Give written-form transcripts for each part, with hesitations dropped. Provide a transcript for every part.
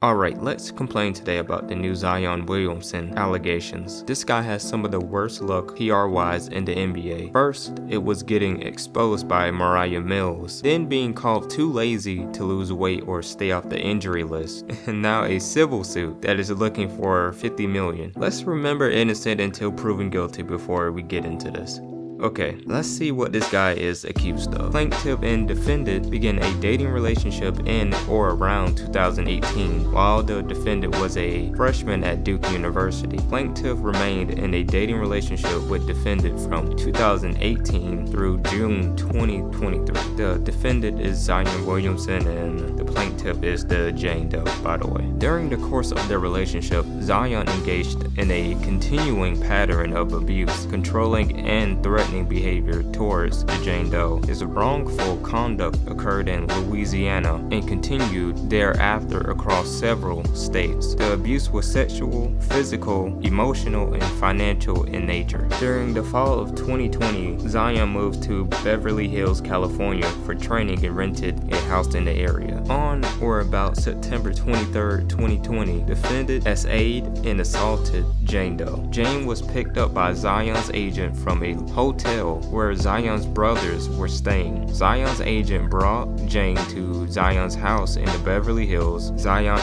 Alright, let's complain today about the new Zion Williamson allegations. This guy has some of the worst luck PR-wise in the NBA. First, it was getting exposed by Mariah Mills, then being called too lazy to lose weight or stay off the injury list, and now a civil suit that is looking for $50 million. Let's remember innocent until proven guilty before we get into this. Okay, let's see what this guy is accused of. Plaintiff and defendant began a dating relationship in or around 2018 while the defendant was a freshman at Duke University. Plaintiff remained in a dating relationship with defendant from 2018 through June 2023. The defendant is Zion Williamson and the plaintiff is the Jane Doe, by the way. During the course of their relationship, Zion engaged in a continuing pattern of abuse, controlling and threatening behavior towards the Jane Doe. His wrongful conduct occurred in Louisiana and continued thereafter across several states. The abuse was sexual, physical, emotional, and financial in nature. During the fall of 2020, Zion moved to Beverly Hills, California for training and rented a house in the area. On or about September 23, 2020, defendant essayed and assaulted Jane Doe. Jane was picked up by Zion's agent from a hotel where Zion's brothers were staying. Zion's agent brought Jane to Zion's house in the Beverly Hills. Zion,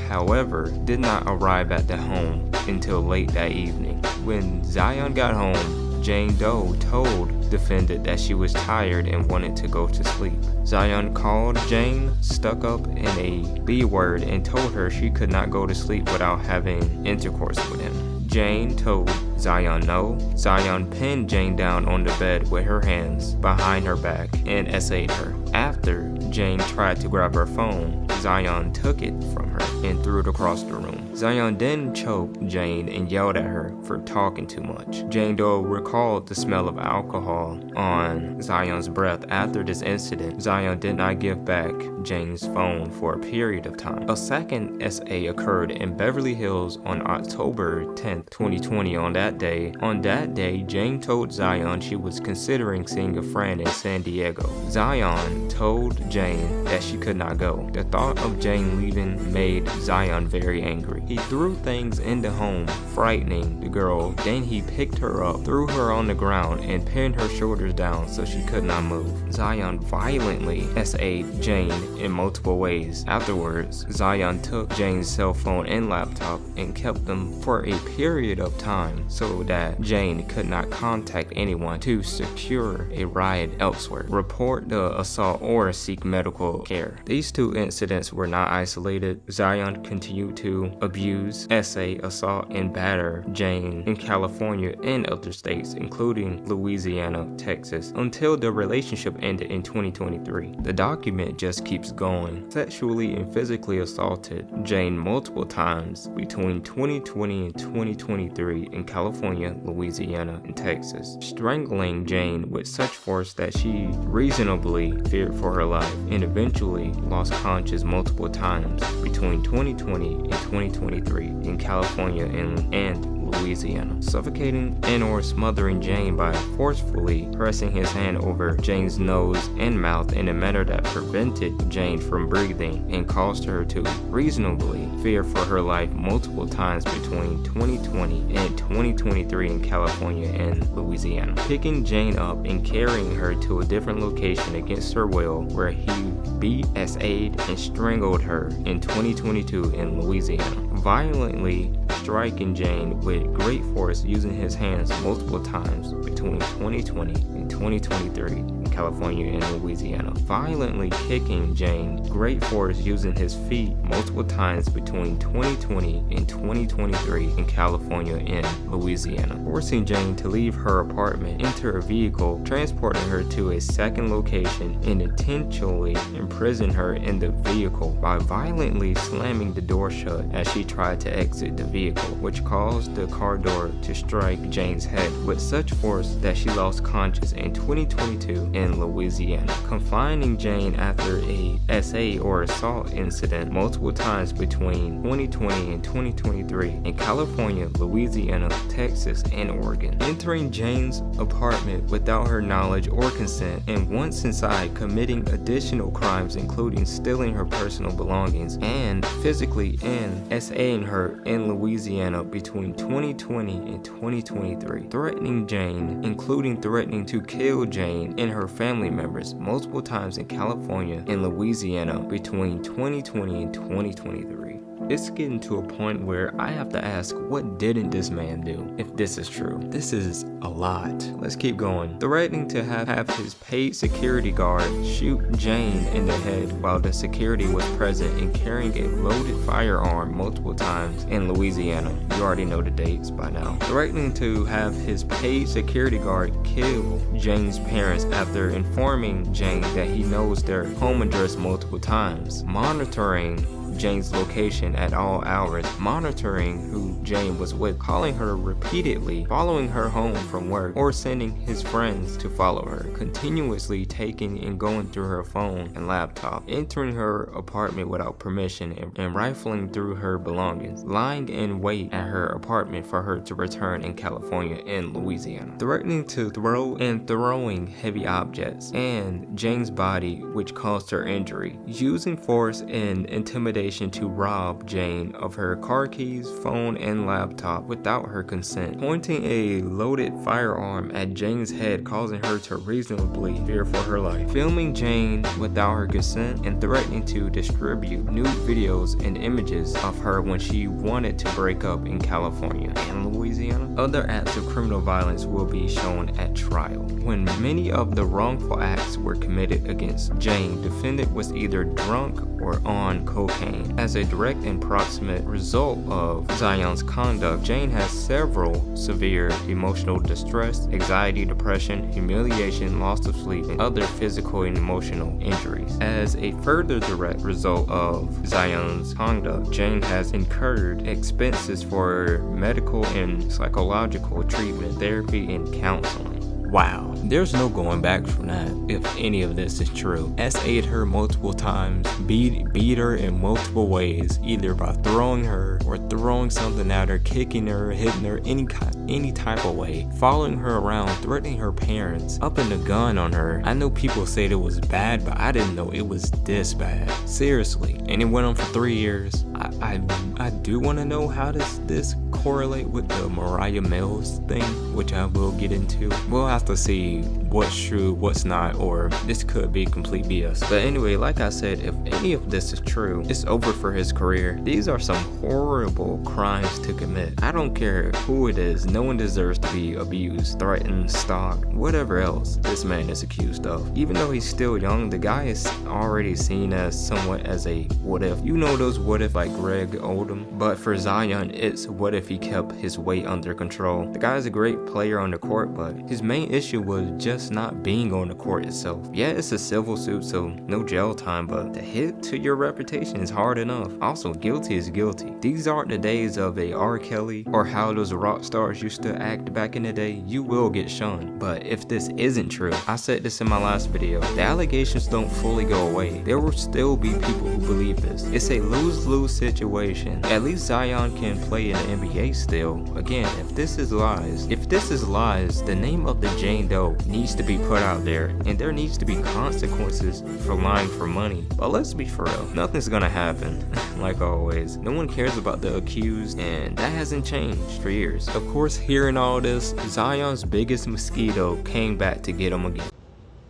however, did not arrive at the home until late that evening. When Zion got home, Jane Doe told defendant that she was tired and wanted to go to sleep. Zion called Jane stuck up in a B word and told her she could not go to sleep without having intercourse with him. Jane told Zion no. Zion pinned Jane down on the bed with her hands behind her back and essayed her. After Jane tried to grab her phone, Zion took it from her and threw it across the room. Zion then choked Jane and yelled at her for talking too much. Jane Doe recalled the smell of alcohol on Zion's breath. After this incident, Zion did not give back Jane's phone for a period of time. A second SA occurred in Beverly Hills on October 10, 2020. On that day, Jane told Zion she was considering seeing a friend in San Diego. Zion told Jane that she could not go. The thought of Jane leaving made Zion very angry. He threw things in the home, frightening the girl. Then he picked her up, threw her on the ground, and pinned her shoulders down so she could not move. Zion violently SA'd Jane in multiple ways. Afterwards, Zion took Jane's cell phone and laptop and kept them for a period of time so that Jane could not contact anyone to secure a ride elsewhere, report the assault, or seek medical care. These two incidents were not isolated. Zion continued to abuse, essay, assault, and batter Jane in California and other states, including Louisiana, Texas, until the relationship ended in 2023. The document just keeps going. Sexually and physically assaulted Jane multiple times between 2020 and 2023 in California, Louisiana, and Texas, strangling Jane with such force that she reasonably feared for her life and eventually lost consciousness multiple times between 2020 and 2023 in California and Louisiana, suffocating and or smothering Jane by forcefully pressing his hand over Jane's nose and mouth in a manner that prevented Jane from breathing and caused her to reasonably fear for her life multiple times between 2020 and 2023 in California and Louisiana, picking Jane up and carrying her to a different location against her will, where he beat, SA'd, and strangled her in 2022 in Louisiana, violently striking Jane with great force using his hands multiple times between 2020 and 2023 in California and Louisiana, violently kicking Jane great force using his feet multiple times between 2020 and 2023 in California and Louisiana, forcing Jane to leave her apartment, enter a vehicle, transporting her to a second location, and intentionally imprison her in the vehicle by violently slamming the door shut as she tried to exit the vehicle, which caused the car door to strike Jane's head with such force that she lost consciousness in 2022 and in Louisiana, confining Jane after a SA or assault incident multiple times between 2020 and 2023 in California, Louisiana, Texas, and Oregon, entering Jane's apartment without her knowledge or consent, and once inside, committing additional crimes including stealing her personal belongings and physically SAing her in Louisiana between 2020 and 2023, threatening Jane, including threatening to kill Jane and her family members multiple times in California and Louisiana between 2020 and 2023. It's getting to a point where I have to ask, what didn't this man do? If this is true, this is a lot. Let's keep going. Threatening to have his paid security guard shoot Jane in the head while the security was present and carrying a loaded firearm multiple times in Louisiana. You already know the dates by now. Threatening to have his paid security guard kill Jane's parents after informing Jane that he knows their home address multiple times. Monitoring Jane's location at all hours, monitoring who Jane was with, calling her repeatedly, following her home from work, or sending his friends to follow her, continuously taking and going through her phone and laptop, entering her apartment without permission and rifling through her belongings, lying in wait at her apartment for her to return in California and Louisiana, threatening to throw and throwing heavy objects and Jane's body which caused her injury, using force and intimidation to rob Jane of her car keys, phone, and laptop without her consent, pointing a loaded firearm at Jane's head, causing her to reasonably fear for her life, filming Jane without her consent, and threatening to distribute nude videos and images of her when she wanted to break up in California and Louisiana. Other acts of criminal violence will be shown at trial. When many of the wrongful acts were committed against Jane, defendant was either drunk or on cocaine. As a direct and proximate result of Zion's conduct, Jane has several severe emotional distress, anxiety, depression, humiliation, loss of sleep, and other physical and emotional injuries. As a further direct result of Zion's conduct, Jane has incurred expenses for medical and psychological treatment, therapy, and counseling. Wow, there's no going back from that if any of this is true. SA'd her multiple times, beat her in multiple ways, either by throwing her or throwing something at her, kicking her, hitting her, any type of way, following her around, threatening her parents, upping the gun on her. I know people said it was bad, but I didn't know it was this bad. Seriously. And it went on for 3 years. I do want to know, how does this correlate with the Mariah Mills thing, which I will get into. We'll have to see what's true, what's not, or this could be complete BS. But anyway, like I said, if any of this is true, it's over for his career. These are some horrible crimes to commit. I don't care who it is, no one deserves to be abused, threatened, stalked, whatever else this man is accused of. Even though he's still young, the guy is already seen as somewhat as a what if. You know those what if like Greg Oldham? But for Zion, it's what if he kept his weight under control. The guy's a great player on the court, but his main issue was just not being on the court itself. Yeah, it's a civil suit, so no jail time, but the hit to your reputation is hard enough. Also, guilty is guilty. These aren't the days of a R. Kelly or how those rock stars used to act back in the day. You will get shunned. But if this isn't true, I said this in my last video, the allegations don't fully go away. There will still be people who believe this. It's a lose-lose situation. At least Zion can play in the NBA still. Again, if this is lies, the name of the Jane Doe needs to be put out there, and there needs to be consequences for lying for money. But let's be for real, nothing's gonna happen. Like always, no one cares about the accused, and that hasn't changed for years. Of course, hearing all this, Zion's biggest mosquito came back to get him again.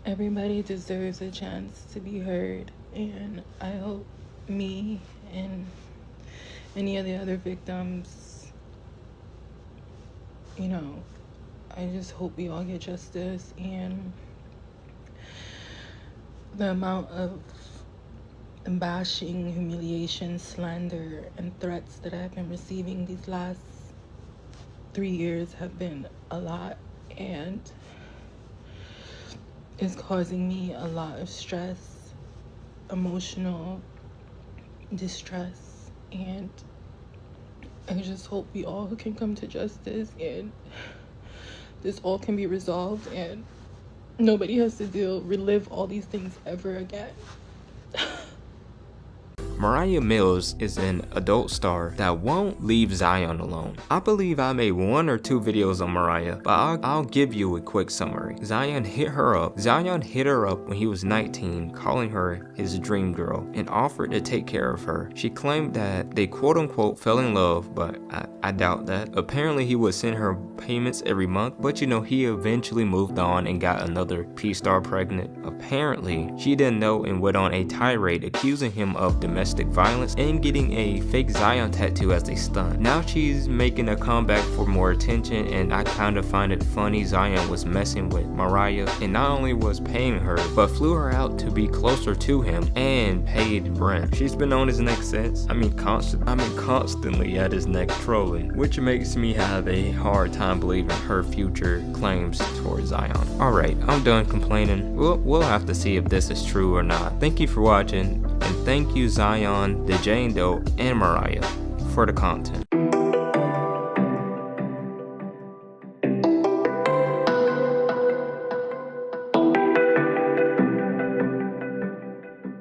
Everybody deserves a chance to be heard, and I hope me and any of the other victims, I just hope we all get justice. And the amount of bashing, humiliation, slander, and threats that I've been receiving these last 3 years have been a lot, and it's causing me a lot of stress, emotional distress, and I just hope we all can come to justice and this all can be resolved, and nobody has to relive all these things ever again. Mariah Mills is an adult star that won't leave Zion alone. I believe I made 1 or 2 videos on Mariah, but I'll give you a quick summary. Zion hit her up when he was 19, calling her his dream girl, and offered to take care of her. She claimed that they quote unquote fell in love, but I doubt that. Apparently he would send her payments every month, but you know, he eventually moved on and got another P-star pregnant. Apparently she didn't know and went on a tirade accusing him of domestic violence and getting a fake Zion tattoo as a stunt. Now she's making a comeback for more attention, and I kind of find it funny Zion was messing with Mariah and not only was paying her, but flew her out to be closer to him and paid rent. She's been on his neck since. Constantly at his neck trolling, which makes me have a hard time believing her future claims towards Zion. Alright, I'm done complaining. We'll have to see if this is true or not. Thank you for watching, and thank you Zion, the Jane Doe, and Mariah for the content.